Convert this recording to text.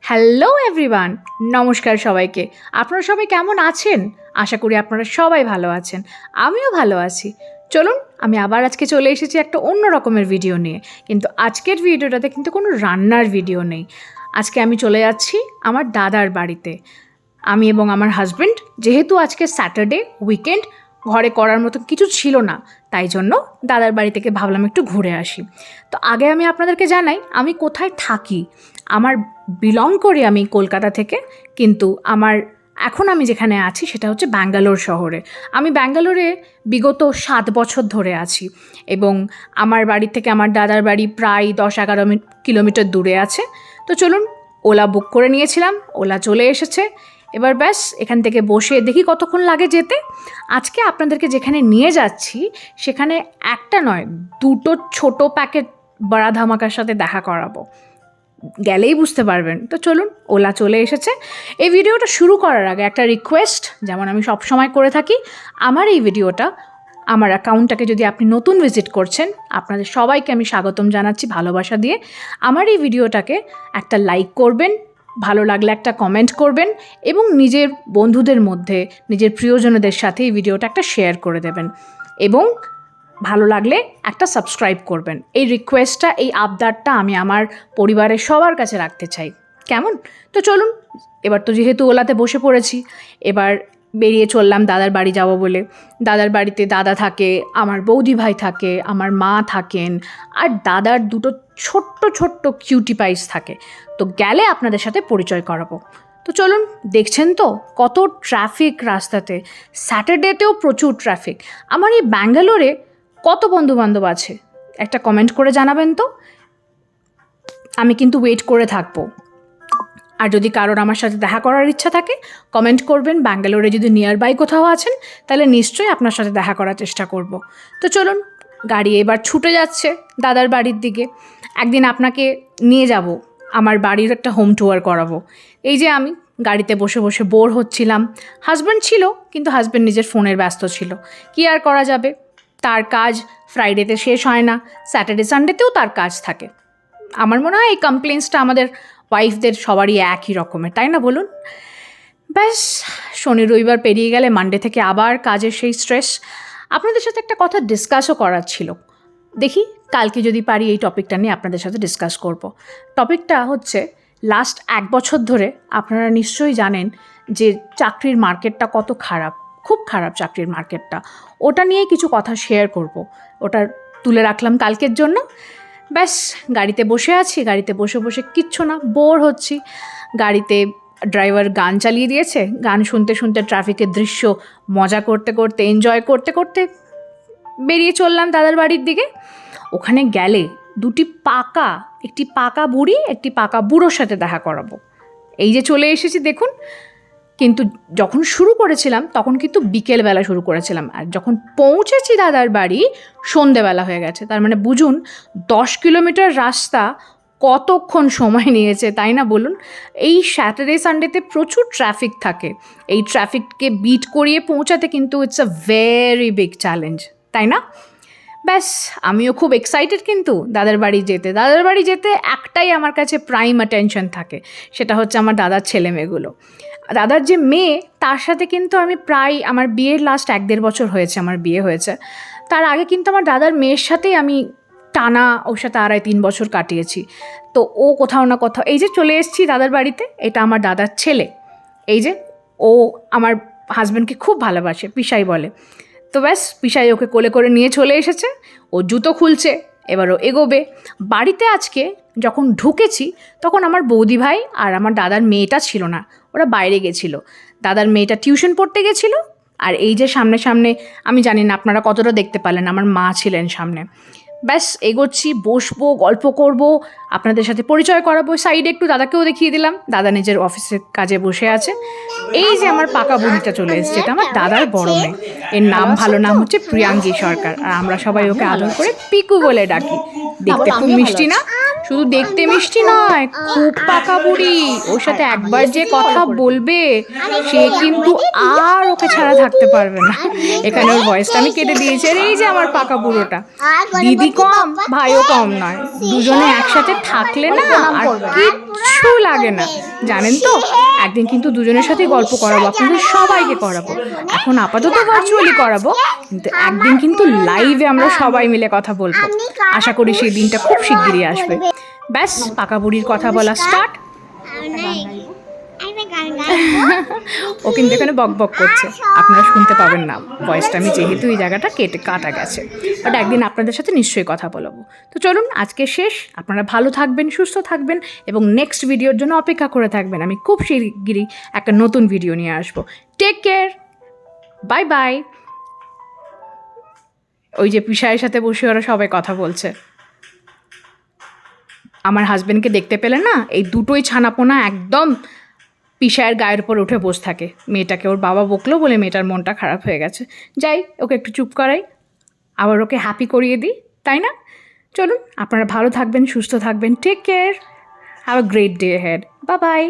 Hello everyone, নমস্কার সবাইকে। আপনারা সবাই কেমন আছেন? আশা করি আপনারা সবাই ভালো আছেন, আমিও ভালো আছি। চলুন, আমি আবার আজকে চলে এসেছি একটা অন্য রকমের ভিডিও নিয়ে। কিন্তু আজকের ভিডিওটাতে কিন্তু কোনো রান্নার ভিডিও নেই। আজকে আমি চলে যাচ্ছি আমার দাদার বাড়িতে। আমি এবং আমার হাজব্যান্ড, যেহেতু আজকে স্যাটারডে উইকেন্ড, ঘরে করার মতো কিছু ছিল না, তাই জন্য দাদার বাড়ি থেকে ভাবলাম একটু ঘুরে আসি। তো আগে আমি আপনাদেরকে জানাই আমি কোথায় থাকি। আমার বিলং করি আমি কলকাতা থেকে, কিন্তু এখন আমি যেখানে আছি সেটা হচ্ছে ব্যাঙ্গালোর শহরে। আমি ব্যাঙ্গালোরে বিগত 7 বছর ধরে আছি এবং আমার বাড়ি থেকে আমার দাদার বাড়ি প্রায় 10-11 কিলোমিটার দূরে আছে। তো চলুন, ওলা বুক করে নিয়েছিলাম, ওলা চলে এসেছে। এবার ব্যাস এখান থেকে বসে দেখি কতক্ষণ লাগে যেতে। আজকে আপনাদেরকে যেখানে নিয়ে যাচ্ছি সেখানে একটা নয়, 2টো ছোটো প্যাকেট বড়া ধামাকার সাথে দেখা করাবো, গেলেই বুঝতে পারবেন। তো চলুন, ওলা চলে এসেছে। এই ভিডিওটা শুরু করার আগে একটা রিকোয়েস্ট, যেমন আমি সবসময় করে থাকি, আমার এই ভিডিওটা, আমার অ্যাকাউন্টটাকে যদি আপনি নতুন ভিজিট করছেন, আপনাদের সবাইকে আমি স্বাগতম জানাচ্ছি ভালোবাসা দিয়ে। আমার এই ভিডিওটাকে একটা লাইক করবেন, ভালো লাগলে একটা কমেন্ট করবেন এবং নিজের বন্ধুদের মধ্যে, নিজের প্রিয়জনদের সাথে এই ভিডিওটা একটা শেয়ার করে দেবেন এবং ভালো লাগলে একটা সাবস্ক্রাইব করবেন। এই রিকোয়েস্টটা, এই আবদারটা আমি আমার পরিবারের সবার কাছে রাখতে চাই, কেমন? তো চলুন, এবার তো যেহেতু ওলাতে বসে পড়েছি, এবার বেরিয়ে চললাম দাদার বাড়ি যাব বলে। দাদার বাড়িতে দাদা থাকে, আমার বৌদি ভাই থাকে, আমার মা থাকেন, আর দাদার 2টো ছোট্ট ছোট্ট কিউটি পাইস থাকে। তো গেলে আপনাদের সাথে পরিচয় করাবো। তো চলুন, দেখছেন তো কত ট্রাফিক রাস্তাতে, স্যাটারডেতেও প্রচুর ট্রাফিক। আমার এই ব্যাঙ্গালোরে কত বন্ধুবান্ধব আছে একটা কমেন্ট করে জানাবেন তো। আমি কিন্তু ওয়েট করে থাকবো। আর যদি কারোর আমার সাথে দেখা করার ইচ্ছা থাকে, কমেন্ট করবেন। ব্যাঙ্গালোরে যদি নিয়ার বাই কোথাও আছেন, তাহলে নিশ্চয়ই আপনার সাথে দেখা করার চেষ্টা করব। তো চলুন, গাড়ি এবার ছুটে যাচ্ছে দাদার বাড়ির দিকে। একদিন আপনাকে নিয়ে যাব, আমার বাড়ির একটা হোম ট্যুর করাবো। এই যে আমি গাড়িতে বসে বসে বোর হচ্ছিলাম। হাজব্যান্ড ছিল, কিন্তু হাজব্যান্ড নিজের ফোনের ব্যস্ত ছিল। কি আর করা যাবে, তার কাজ ফ্রাইডেতে শেষ হয় না, স্যাটারডে সানডেতেও তার কাজ থাকে। আমার মনে হয় এই কমপ্লেন্সটা আমাদের ওয়াইফদের সবারই একই রকমের, তাই না বলুন? ব্যাস শনি রবিবার পেরিয়ে গেলে মানডে থেকে আবার কাজের সেই স্ট্রেস। আপনাদের সাথে একটা কথা ডিসকাসও করার ছিল, দেখি কালকে যদি পারি এই টপিকটা নিয়ে আপনাদের সাথে ডিসকাস করব। টপিকটা হচ্ছে, লাস্ট 1 বছর ধরে আপনারা নিশ্চয়ই জানেন যে চাকরির মার্কেটটা কত খারাপ, খুব খারাপ চাকরির মার্কেটটা। ওটা নিয়ে কিছু কথা শেয়ার করব, ওটা তুলে রাখলাম কালকের জন্য। ব্যাস গাড়িতে বসে আছি, গাড়িতে বসে বসে কিচ্ছু না, বোর হচ্ছি। গাড়িতে ড্রাইভার গান চালিয়ে দিয়েছে, গান শুনতে শুনতে ট্রাফিকের দৃশ্য মজা করতে করতে, এনজয় করতে করতে বেরিয়ে চললাম দাদার বাড়ির দিকে। ওখানে গেলে একটি পাকা বুড়ি, একটি পাকা বুড়োর সাথে দেখা করাবো। এই যে চলে এসেছি দেখুন। কিন্তু যখন শুরু করেছিলাম তখন কিন্তু বিকেলবেলা শুরু করেছিলাম, আর যখন পৌঁছেছি দাদার বাড়ি সন্ধেবেলা হয়ে গেছে। তার মানে বুঝুন 10 কিলোমিটার রাস্তা কতক্ষণ সময় নিয়েছে, তাই না বলুন? এই স্যাটারডে সানডেতে প্রচুর ট্রাফিক থাকে, এই ট্রাফিককে বিট করিয়ে পৌঁছাতে কিন্তু it's a very big challenge, তাই না? ব্যাস আমিও খুব এক্সাইটেড কিন্তু দাদার বাড়ি যেতে একটাই আমার কাছে প্রাইম অ্যাটেনশন থাকে, সেটা হচ্ছে আমার দাদার ছেলে মেয়েগুলো। দাদার যে মেয়ে, তার সাথে কিন্তু আমি প্রায়, আমার বিয়ের লাস্ট 1-1.5 বছর হয়েছে আমার বিয়ে হয়েছে। তার আগে কিন্তু আমার দাদার মেয়ের সাথেই আমি টানা, ওর সাথে 2.5-3 বছর কাটিয়েছি। তো ও কোথাও না কোথাও, এই যে চলে এসেছি দাদার বাড়িতে, এটা আমার দাদার ছেলে। এই যে ও আমার হাজব্যান্ডকে খুব ভালোবাসে, পিসাই বলে। তো ব্যাস পিসাই ওকে কোলে করে নিয়ে চলে এসেছে, ও জুতো খুলছে, এবার ও এগোবে বাড়িতে। আজকে যখন ঢুকেছি তখন আমার বৌদি ভাই আর আমার দাদার মেয়েটা ছিল না, ওরা বাইরে গেছিলো। দাদার মেয়েটা টিউশন পড়তে গেছিলো। আর এই যে সামনে সামনে, আমি জানি না আপনারা কতটা দেখতে পারলেন, আমার মা ছিলেন সামনে। ব্যাস এগোচ্ছি, বসবো, গল্প করব, আপনাদের সাথে পরিচয় করাবো। সাইডে একটু দাদাকেও দেখিয়ে দিলাম, দাদা নিজের অফিসের কাজে বসে আছে। এই যে আমার পাকা বুড়িটা চলে এসছে, এটা আমার দাদার বড় মেয়ে। এর নাম, ভালো নাম হচ্ছে প্রিয়াঙ্গী সরকার, আর আমরা সবাই ওকে আদর করে পিকু বলে ডাকি। দেখতে খুব মিষ্টি না? শুধু দেখতে মিষ্টি নয়, খুব পাকা বুড়ি। ওর সাথে একবার যে কথা বলবে সে কিন্তু আর ওকে ছাড়া থাকতে পারবে না। এখানে ওর ভয়েসটা আমি কেটে দিয়েছি। আর এই যে আমার পাকা বুড়োটা, দিদি কম ভাইও কম নয়, দুজনে একসাথে থাকলে না আর কিচ্ছু লাগে না, জানেন তো। একদিন কিন্তু দুজনের সাথেই গল্প করাবো, আপনাদের সবাইকে করাবো। এখন আপাতত ভার্চুয়ালি করাবো, কিন্তু একদিন কিন্তু লাইভে আমরা সবাই মিলে কথা বলবো। আশা করি সেই দিনটা খুব শিগগিরই আসবে। ব্যাস, পাকা বুড়ির কথা বলা স্টার্ট। ও কিন্তু এখানে বক বক করছে, আপনারা শুনতে পাবেন না ভয়েসটা, আমি যেহেতু এই জায়গাটা কাটা গেছে। বাট একদিন আপনাদের সাথে নিশ্চয়ই কথা বলবো। তো চলুন, আজকে শেষ। আপনারা ভালো থাকবেন, সুস্থ থাকবেন এবং নেক্সট ভিডিওর জন্য অপেক্ষা করে থাকবেন। আমি খুব শিগগিরই একটা নতুন ভিডিও নিয়ে আসবো। Take care, bye bye. ওই যে পিসাইয়ের সাথে বসে ওরা সবাই কথা বলছে। আমার হাজব্যান্ডকে দেখতে পেলে না, এই দুটোই ছানাপোনা একদম পিসায়ের গায়ের উপর উঠে বসে থাকে। মেয়েটাকে ওর বাবা বকলো বলে মেয়েটার মনটা খারাপ হয়ে গেছে। যাই, ওকে একটু চুপ করাই, আবার ওকে হ্যাপি করিয়ে দিই, তাই না? চলুন, আপনারা ভালো থাকবেন, সুস্থ থাকবেন। Take care, have a great day হেড। Bye by.